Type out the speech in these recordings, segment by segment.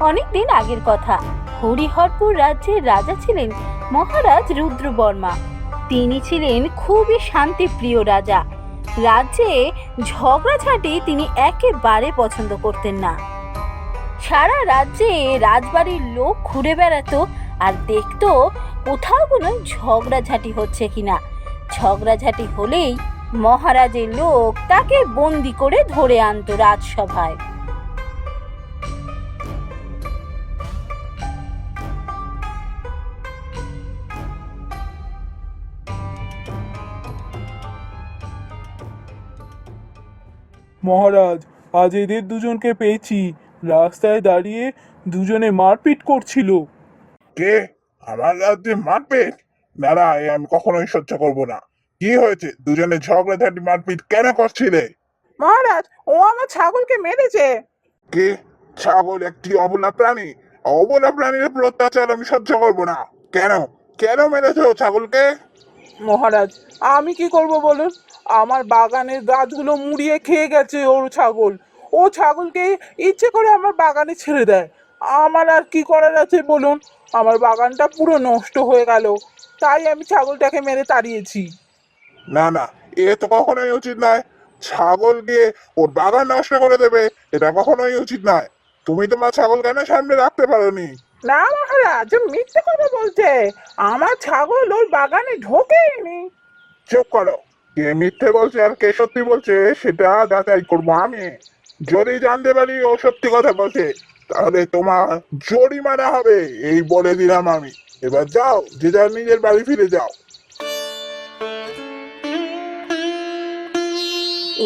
অনেক দিন আগের কথা। হরিহরপুর রাজ্যের রাজা ছিলেন মহারাজ রুদ্রবর্মা। তিনি ছিলেন খুবই শান্তিপ্রিয় রাজা। রাজ্যে ঝগড়াঝাটি তিনি একেবারে পছন্দ করতেন না। সারা রাজ্যে রাজবাড়ির লোক ঘুরে বেড়াতো আর দেখতো কোথাও কোনো ঝগড়াঝাটি হচ্ছে কিনা। ঝগড়াঝাটি হলেই মহারাজের লোক তাকে বন্দি করে ধরে আনতো রাজসভায়। মহারাজ, আজ এদের দুজনকে পেয়েছি। রাস্তায় দাঁড়িয়ে দুজনে মারপিট করছিল। কে? আমার রাজ্যে মারপিট? না, এ আমি কখনোই সহ্য করব না। কি হয়েছে? দুজনে ঝগড়াঝাটি মারপিট কেন করছিলে? মহারাজ, ও আমার ছাগলকে মেরেছে। কে? ছাগল একটি অবলা প্রাণী। অবলা প্রাণীর উপর অত্যাচার আমি সহ্য করব না। কেন? কেন মেরেছো ছাগলকে? মহারাজ, আমি কি করব বলুন? আমার বাগানের গাছগুলো মুড়িয়ে খেয়ে গেছে ওর ছাগল। ও ছাগলকে ইচ্ছে করে আমার বাগানে ছেড়ে দেয়। আমার আর কি করার আছে বলুন? আমার বাগানটা পুরো নষ্ট হয়ে গেল, তাই আমি ছাগলটাকে মেরে তাড়িয়েছি। না, এ তো কখনোই উচিত নয়। ছাগল দিয়ে ওর বাগান নষ্ট করে দেবে, এটা কখনোই উচিত নয়। তুমি তোমার ছাগল কেন সামনে রাখতে পারোনি? না মহারাজ, মিথ্যে কথা বলছে। আমার ছাগল ওর বাগানে ঢোকেইনি। চুপ করো। কে মিথ্যে বলছে আর কে সত্যি বলছে সেটা যাচাই করবো আমি। যদি জানতে পারি ও সত্যি কথা বলছে, তাহলে তোমার জরিমানা হবে, এই বলে দিলাম আমি। এবার যাও, যে যার নিজের বাড়ি ফিরে যাও।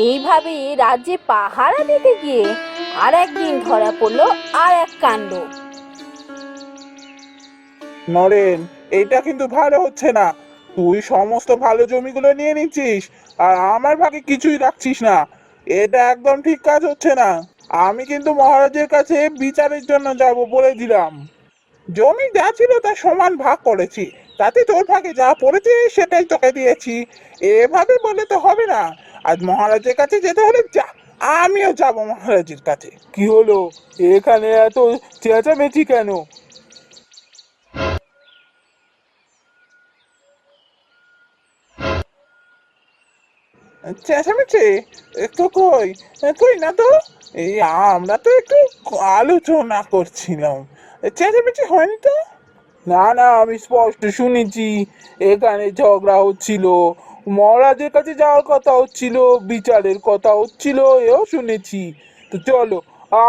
এইভাবে রাজ্যে পাহারা দিতে গিয়ে আর একদিন ধরা পড়লো আর এক কাণ্ড। নরেন, এইটা কিন্তু ভালো হচ্ছে না। তুই সমস্ত ভালো জমিগুলো নিয়ে নিচ্ছিস আর আমার ভাগে কিছুই রাখছিস না। এটা একদম ঠিক কাজ হচ্ছে না। আমি কিন্তু মহারাজের কাছে বিচারের জন্য যাব বলে দিলাম। জমি যা ছিল তা সমান ভাগ করেছি, তাতে তোর ভাগে যা পড়েছে সেটাই তোকে দিয়েছি। এভাবে বলে তো হবে না। আজ মহারাজের কাছে যেতে হলে যা, আমিও যাব মহারাজের কাছে। কি হলো? এখানে এত চেঁচামেচি কেন? চেঁচামেচি? তো কই? কই না তো। এই আমরা তো একটু আলোচনা করছিলাম, চেঁচামেচি হয়নি তো। না, আমি স্পষ্ট শুনেছি এখানে ঝগড়া হচ্ছিল, মহারাজের কাছে যাওয়ার কথা হচ্ছিল, বিচারের কথা হচ্ছিল, এও শুনেছি। তো চলো,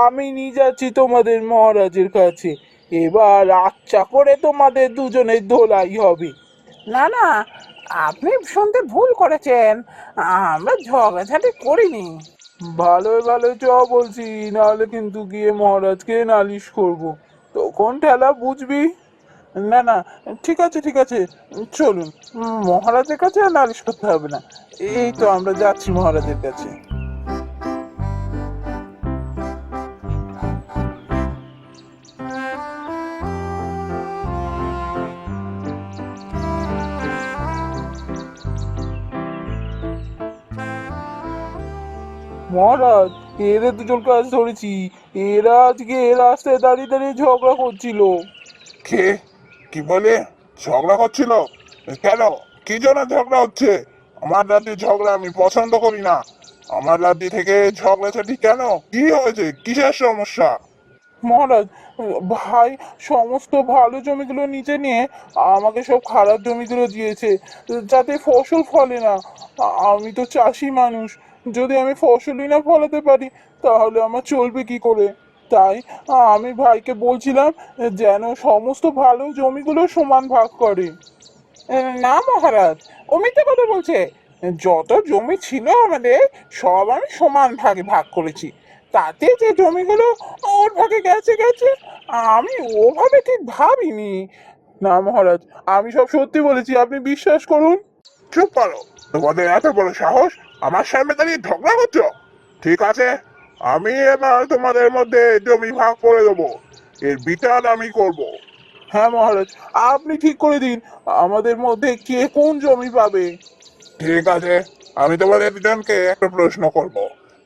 আমি নিয়ে যাচ্ছি তোমাদের মহারাজের কাছে। এবার আচ্ছা করে তোমাদের দুজনের ধোলাই হবে। না না, আপনি শুনতে ভুল করেছেন। আমরা ঝগড়াঝাটি করিনি। ভালোই চ বলছি, নাহলে কিন্তু গিয়ে মহারাজকে নালিশ করব। তখন ঠেলা বুঝবি। না না, ঠিক আছে, চলুন। মহারাজের কাছে আর নালিশ করতে হবে না। এই তো আমরা যাচ্ছি মহারাজের কাছে। মহারাজ, এদের দুজনকে আজ ধরেছি। এরা আজকে রাস্তায় দাঁড়িয়ে দাঁড়িয়ে ঝগড়া করছিল। কে? কি বলে? ঝগড়া করছিল? কেন? কি জন্য ঝগড়া হচ্ছে? আমার রাজ্যে ঝগড়া আমি পছন্দ করি না। আমার রাজ্য থেকে ঝগড়াঝাটি কেন? কি হয়েছে? কিসের সমস্যা? মহারাজ, ভাই সমস্ত ভালো জমিগুলো নিচে নিয়ে আমাকে সব খারাপ জমিগুলো দিয়েছে, যাতে ফসল ফলে না। আমি তো চাষি মানুষ, যদি আমি ফসলই না ফলাতে পারি তাহলে আমার চলবে কি করে? তাই আমি ভাইকে বলছিলাম যেন সমস্ত ভালো জমিগুলো সমান ভাগ করে। না মহারাজ, ও মিথ্যে কথা বলছে। যত জমি ছিল আমাদের সব আমি সমান ভাগে ভাগ করেছি। তাতে যে জমিগুলো ওর ভাগে গেছে গেছে, আমি ওভাবে ঠিক ভাবিনি। না মহারাজ, আমি সব সত্যি বলেছি, আপনি বিশ্বাস করুন। চুপ করো। তোমাদের এত বড় সাহস আমার সামনে দাঁড়িয়ে ঝগড়া করছো? ঠিক আছে, আমি এবার তোমাদের মধ্যে জমি ভাগ করে দেবো। এর বিচার আমি করব। হ্যাঁ মহারাজ, আপনি ঠিক করে দিন আমাদের মধ্যে কে কোন জমি পাবে। ঠিক আছে, আমি তোমাদের দুজনকে একটা প্রশ্ন করব।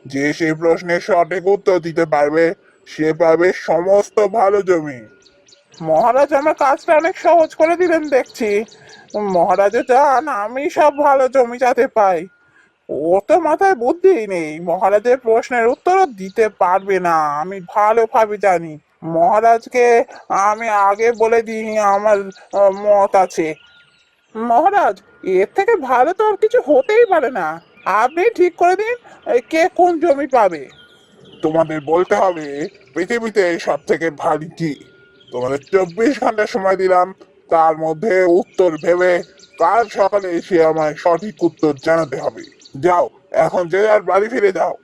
যে সেই প্রশ্নের সঠিক উত্তর দিতে পারবে সে পাবে সমস্ত ভালো জমি। মহারাজ আমার কাজটা অনেক সহজ করে দিলেন দেখছি। মহারাজও চান আমি সব ভালো জমি যাতে পাই। ওর তো মাথায় বুদ্ধিই নেই, মহারাজের প্রশ্নের উত্তরও দিতে পারবে না, আমি ভালোভাবে জানি। মহারাজকে আমি আগে বলে দিই আমার মত আছে। মহারাজ, এর থেকে ভালো তো আর কিছু হতেই পারে না। আপনি ঠিক করে দিন কে কোন জমি পাবে। তোমাদের বলতে হবে পৃথিবীতে সব থেকে ভারী কি। তোমাদের 24 ঘন্টা সময় দিলাম, তার মধ্যে উত্তর ভেবে কাল সকালে এসে আমায় সঠিক উত্তর জানাতে হবে। যাও, এখন যে যার বাড়ি ফিরে যাও।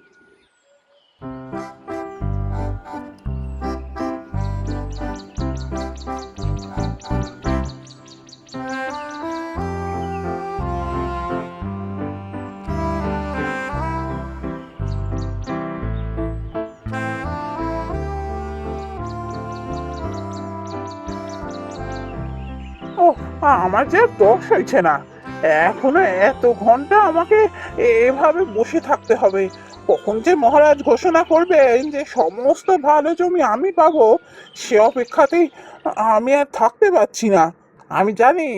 ও, আমার যে আর তর সইছে না। এখনো এত ঘন্টা আমাকে এভাবে বসে থাকতে হবে। কখন যে মহারাজ ঘোষণা করবেন যে সমস্ত ভালো জমি আমি পাবো, সে অপেক্ষাতেই আমি আর থাকতে পারছি না। আমি জানি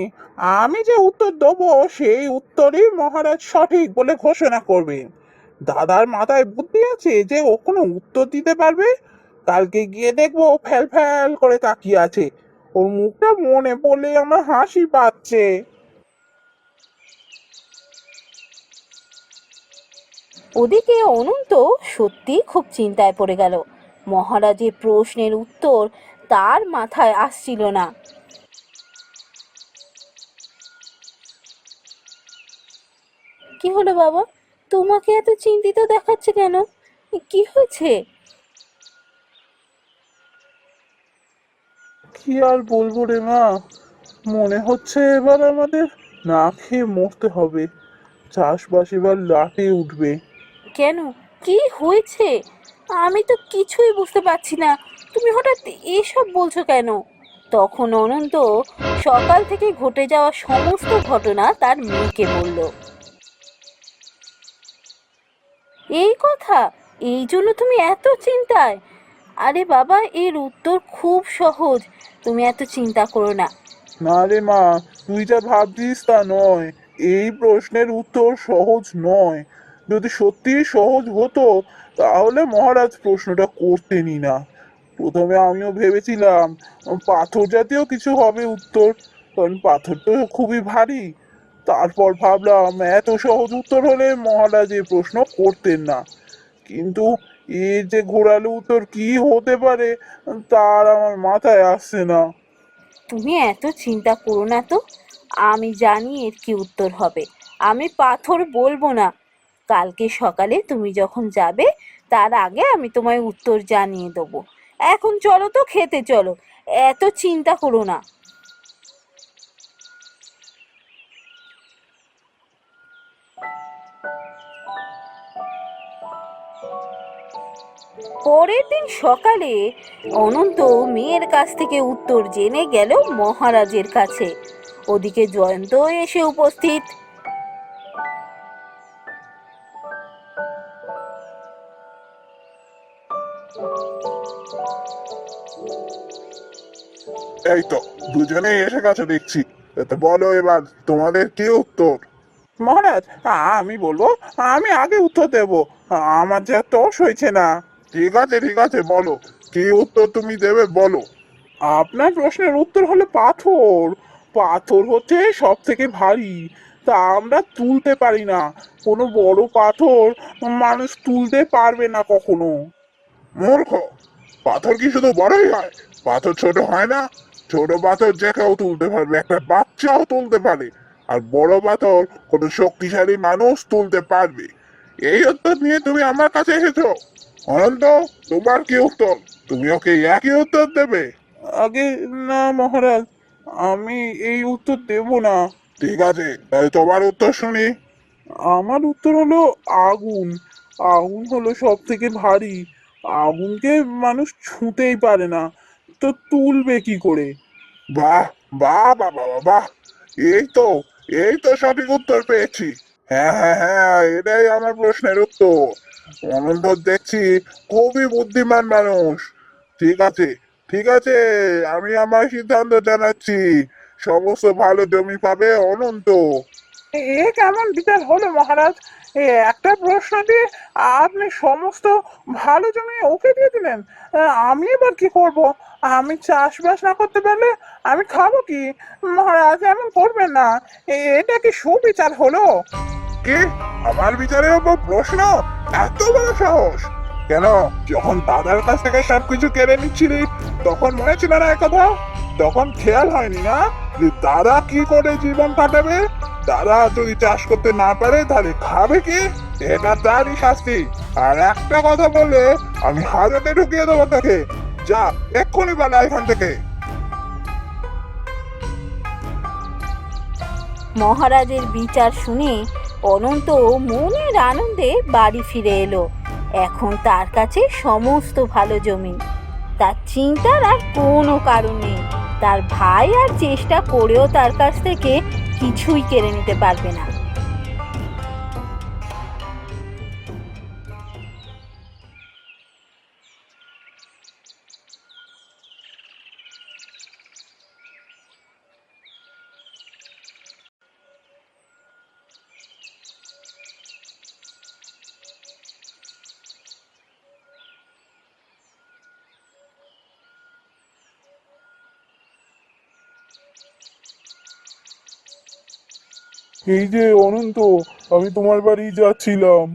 আমি যে উত্তর দেবো সেই উত্তরই মহারাজ সঠিক বলে ঘোষণা করবেন। দাদার মাথায় বুদ্ধি আছে যে ও কোনো উত্তর দিতে পারবে। কালকে গিয়ে দেখবো ফ্যাল ফ্যাল করে তাকিয়ে আছে। ওর মুখটা মনে পড়লে আমার হাসি পাচ্ছে। ওদিকে অনন্ত সত্যি খুব চিন্তায় পড়ে গেল। মহারাজের প্রশ্নের উত্তর তার মাথায় আসছিল না। কি হলো বাবা, তোমাকে এত চিন্তিত দেখাচ্ছে কেন? কি হয়েছে? কি আর বলবো রে মা, মনে হচ্ছে এবার আমাদের না খেয়ে মরতে হবে। চাষবাস এবার লাটে উঠবে। কেন, কি হয়েছে? আমি তো কিছুই বুঝতে পারছি না। তুমি হঠাৎ এসব বলছো কেন? তখন অনন্ত সকাল থেকে ঘটে যাওয়া সমস্ত ঘটনা তার মেয়েকে বলল। এই কথা, এই জন্য তুমি এত চিন্তায়? আরে বাবা, এর উত্তর খুব সহজ, তুমি এত চিন্তা করো না। না রে মা, তুই যা ভাবছিস তা নয়। এই প্রশ্নের উত্তর সহজ নয়। যদি সত্যি সহজ হতো তাহলে মহারাজ প্রশ্নটা করতেনই না। প্রথমে আমিও ভেবেছিলাম পাথর জাতীয় কিছু হবে উত্তর, কারণ পাথর তো খুবই ভারী। তারপর ভাবলাম এত সহজ উত্তর হলে মহারাজ এই প্রশ্ন করতেন না। কিন্তু এর যে ঘোরালো উত্তর কি হতে পারে তার আমার মাথায় আসছে না। তুমি এত চিন্তা করো না তো, আমি জানি এর কি উত্তর হবে। আমি পাথর বলবো না। কালকে সকালে তুমি যখন যাবে তার আগে আমি তোমায় উত্তর জানিয়ে দেবো। এখন চলো তো, খেতে চলো, এত চিন্তা করো না। পরের দিন সকালে অনন্ত মেয়ের কাছ থেকে উত্তর জেনে গেল মহারাজের কাছে। ওদিকে জয়ন্ত এসে উপস্থিত। এই তো দুজনেই এসে গেছে দেখছি। তো বলো এবার তোমাদের কি উত্তর। মহারাজ, আমি বলবো, আমি আগে উত্তর দেব। আমার যে আর তর্স হয়েছে না। ঠিক আছে ঠিক আছে, বলো কি উত্তর তুমি দেবে বলো। আপনার প্রশ্নের উত্তর হলো পাথর। পাথর হচ্ছে সব থেকে ভারী, তা আমরা তুলতে পারি না। কোনো বড় পাথর মানুষ তুলতে পারবে না কখনো। মূর্খ, পাথর কি শুধু বড়ই হয়? পাথর ছোট হয় না। ছোট পাথর যে কেউ তুলতে পারবে, একটা বাচ্চাও তুলতে পারে। আর বড় পাথর কোনো শক্তিশালী মানুষ তুলতে পারবে। এই উত্তর নিয়ে তুমি আমার কাছে এসেছো। অনন্ত, তোমার কি উত্তর? তুমি ওকে একই উত্তর দেবে? আগে না মহারাজ, আমি এই উত্তর দেব না। ঠিক আছে, তাহলে তোমার উত্তর শুনি। আমার উত্তর হলো আগুন। আগুন হলো সব থেকে ভারী। আগুনকে মানুষ ছুঁতেই পারে না, তো তুলবে কি করে? বাহ, বাহ বাহ বাহ বাহ, বাহ। এই তো, এই তো সঠিক উত্তর পেয়েছি। হ্যাঁ হ্যাঁ হ্যাঁ, এটাই আমার প্রশ্নের উত্তর। অনন্ত দেখছি খুবই বুদ্ধিমান মানুষ। ঠিক আছে, ঠিক আছে, আমি আমার সিদ্ধান্ত জানাচ্ছি। সমস্ত ভালো জমি পাবে অনন্ত। এ কেমন বিচার হলো মহারাজ? একটা প্রশ্ন দিয়ে আপনি সমস্ত ভালো জমি ওকে দিয়ে দিলেন। আমি এবার কি করব? আমি চাষবাস না করতে পারলে আমি খাবো কি? মহারাজ এমন করবেন না। এটা কি সুবিচার হলো? কি? আমার বিচারের উপর প্রশ্ন? এত বড় সাহস! কেন, যখন দাদার কাছ থেকে সবকিছু কেড়ে নিচ্ছিলি তখন মনে ছিল না কথা? তখন খেয়াল হয়নি না যে দাদা কি করে জীবন কাটাবে? দাদা যদি চাষ করতে না পারে তাহলে খাবে কি? এটা তারই শাস্তি। আর একটা কথা বললে আমি হাজতে ঢুকিয়ে দেবো তাকে। যা, এক্ষুনি পালা এখান থেকে। মহারাজের বিচার শুনে অনন্ত মনের আনন্দে বাড়ি ফিরে এলো। এখন তার কাছে সমস্ত ভালো জমি, তার চিন্তার আর কোনো কারণ নেই। তার ভাই আর চেষ্টা করেও তার কাছ থেকে কিছুই কেড়ে নিতে পারবে না। এই যে অনন্ত, আমি তোমার বাড়ি যাচ্ছিলাম।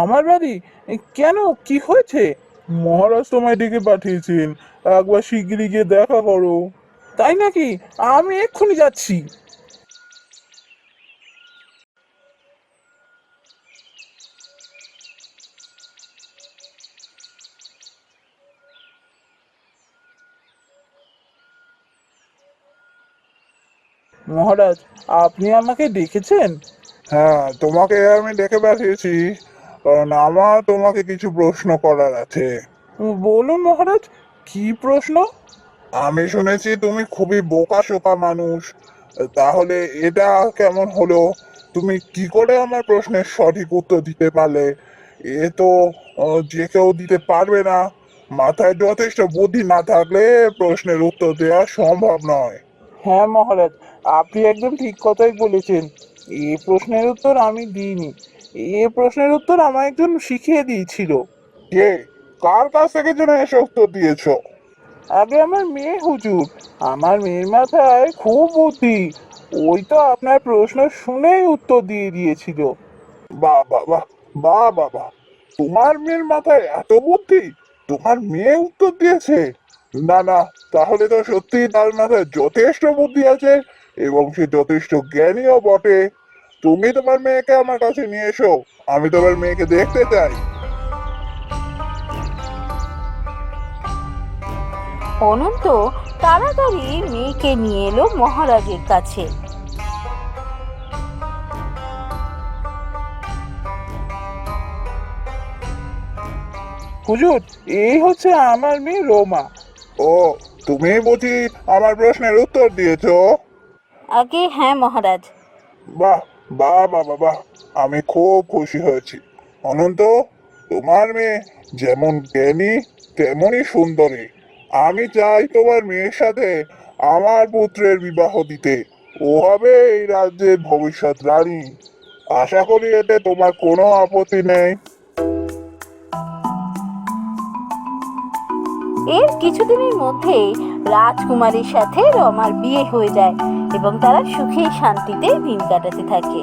আমার বাড়ি? কেন, কি হয়েছে? মহারাজ তোমায় ডেকে পাঠিয়েছেন, একবার শিগগিরই গিয়ে দেখা করো। তাই নাকি? আমি এক্ষুনি যাচ্ছি। মহারাজ, আপনি আমাকে ডেকেছেন? হ্যাঁ, তোমাকে আমি ডেকে পাঠিয়েছি কারণ আমার তোমাকে কিছু প্রশ্ন করার আছে। বলুন মহারাজ, কি প্রশ্ন? আমি শুনেছি তুমি খুবই বোকাশোকা মানুষ। তাহলে এটা কেমন হলো? তুমি কি করে আমার প্রশ্নের সঠিক উত্তর দিতে পারলে? এ তো যে কেউ দিতে পারবে না। মাথায় যথেষ্ট বুদ্ধি না থাকলে প্রশ্নের উত্তর দেওয়া সম্ভব নয়। হ্যাঁ মহারাজ, আপনি একদম ঠিক কথাই বলেছেন। এই প্রশ্নের উত্তর আমি দিইনি। এই প্রশ্নের উত্তর আমার একজন শিখিয়ে দিয়েছিল। কে? কার কাছ থেকে যেন এসে উত্তর দিয়েছো? আগে আমার মেয়ে হুজুর। আমার মেয়ের মাথায় খুব বুদ্ধি। ওই তো আপনার প্রশ্ন শুনেই উত্তর দিয়ে দিয়েছিল। বাহ বাহ বাহ, বাহ বাহ বাহ, তোমার মেয়ের মাথায় এত বুদ্ধি! তোমার মেয়ে উত্তর দিয়েছে? না না, তাহলে তো সত্যি তার মাথায় যথেষ্ট বুদ্ধি আছে এবং সে যথেষ্ট জ্ঞানীও বটে। তুমি তোমার মেয়েকে আমার কাছে নিয়ে এসো, আমি তোমার মেয়েকে দেখতে চাই। অনন্ত তাড়াতাড়ি মেয়েকে নিয়ে এলো মহারাজের কাছে। হুজুর, এই হচ্ছে আমার মেয়ে রোমা। ও, তুমি বুঝি আমার প্রশ্নের উত্তর দিয়েছো? আগে হ্যাঁ মহারাজ। বাহ, বাহ বাহ বাহ বাহ, আমি খুব খুশি হয়েছি। অনন্ত, তোমার মেয়ে যেমন জ্ঞানী তেমনই সুন্দরী। আমি চাই তোমার মেয়ের সাথে আমার পুত্রের বিবাহ দিতে। ও হবে এই রাজ্যের ভবিষ্যৎ রানী। আশা করি এতে তোমার কোনো আপত্তি নেই। এর কিছুদিনের মধ্যেই রাজকুমারীর সাথে রমার বিয়ে হয়ে যায় এবং তারা সুখে শান্তিতে দিন কাটাতে থাকে।